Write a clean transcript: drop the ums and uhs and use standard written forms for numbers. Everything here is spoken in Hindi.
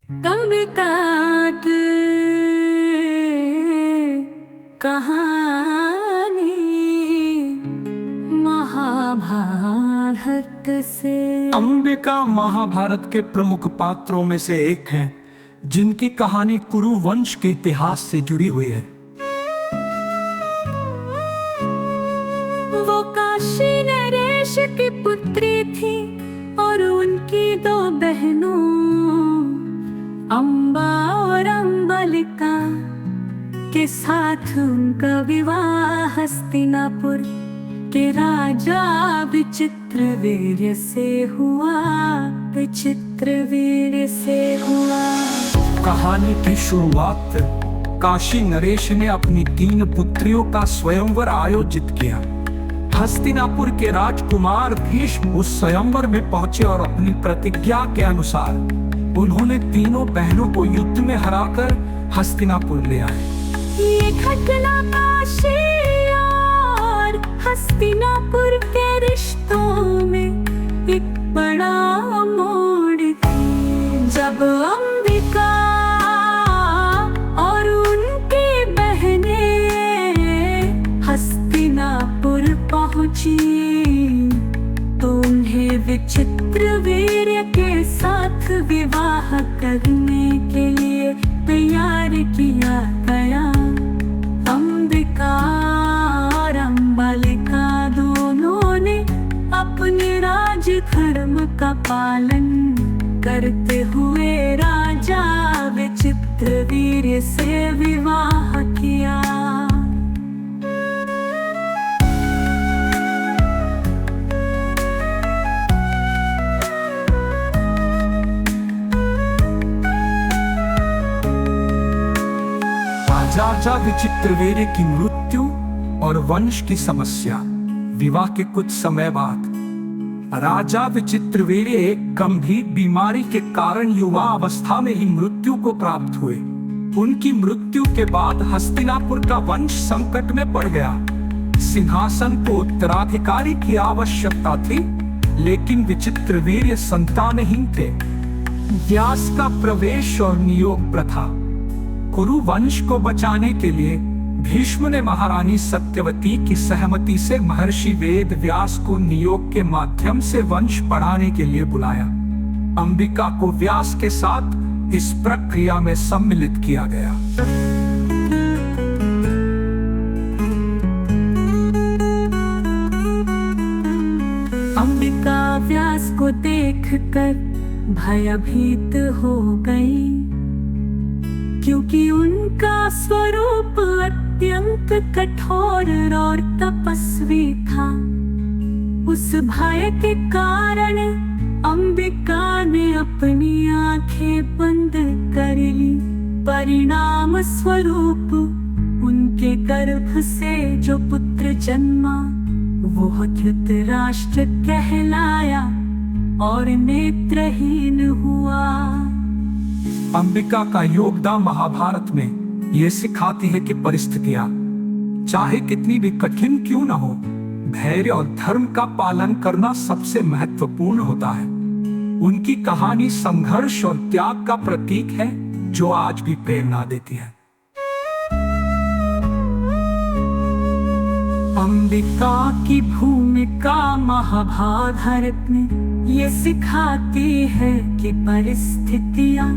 कविता कहानी महाभारत से। अंबिका महाभारत के प्रमुख पात्रों में से एक हैं, जिनकी कहानी कुरु वंश के इतिहास से जुड़ी हुई है। वो काशी नरेश की पुत्री थी और उनकी दो बहनों अंबा और अंबलिका के साथ उनका विवाह हस्तिनापुर के राजा विचित्रवीर्य से हुआ। विचित्रवीर्य से हुआ। कहानी की शुरुआत काशी नरेश ने अपनी 3 पुत्रियों का स्वयंवर आयोजित किया। हस्तिनापुर के राजकुमार भीष्म उस स्वयंवर में पहुंचे और अपनी प्रतिज्ञा के अनुसार उन्होंने तीनों बहनों को युद्ध में हराकर हस्तिनापुर ले आए। ये घटना काशी और हस्तिनापुर के रिश्तों में एक बड़ा मोड़ थी, जब अंबिका और उनकी बहनें हस्तिनापुर पहुंची तो उन्हें विचित्रवीर्य के साथ विवाह करने के लिए तैयार किया गया। अंबिका और अंबलिका दोनों ने अपने राज धर्म का पालन करते हुए राजा विचित्रवीर्य से विवाह किया। राजा विचित्रवीर्य की मृत्यु और वंश की समस्या। विवाह के कुछ समय बाद राजा विचित्रवीर्य एक गंभीर बीमारी के कारण युवा अवस्था में ही मृत्यु को प्राप्त हुए। उनकी मृत्यु के बाद हस्तिनापुर का वंश संकट में पड़ गया। सिंहासन को उत्तराधिकारी की आवश्यकता थी, लेकिन विचित्रवीर्य संतानहीन थे। व्यास का प्रवेश और नियोग प्रथा। कुरु वंश को बचाने के लिए भीष्म ने महारानी सत्यवती की सहमति से महर्षि वेद व्यास को नियोग के माध्यम से वंश बढ़ाने के लिए बुलाया। अंबिका को व्यास के साथ इस प्रक्रिया में सम्मिलित किया गया। अंबिका व्यास को देखकर भयभीत हो गई, क्योंकि उनका स्वरूप अत्यंत कठोर और तपस्वी था। उस भय के कारण अंबिका ने अपनी आंखें बंद कर ली। परिणाम स्वरूप उनके गर्भ से जो पुत्र जन्मा वो धृतराष्ट्र कहलाया और नेत्रहीन हुआ। अंबिका का योगदान महाभारत में ये सिखाती है कि परिस्थितियां चाहे कितनी भी कठिन क्यों न हो, धैर्य और धर्म का पालन करना सबसे महत्वपूर्ण होता है। उनकी कहानी संघर्ष और त्याग का प्रतीक है, जो आज भी प्रेरणा देती है। अंबिका की भूमिका महाभारत में ये सिखाती है कि परिस्थितियां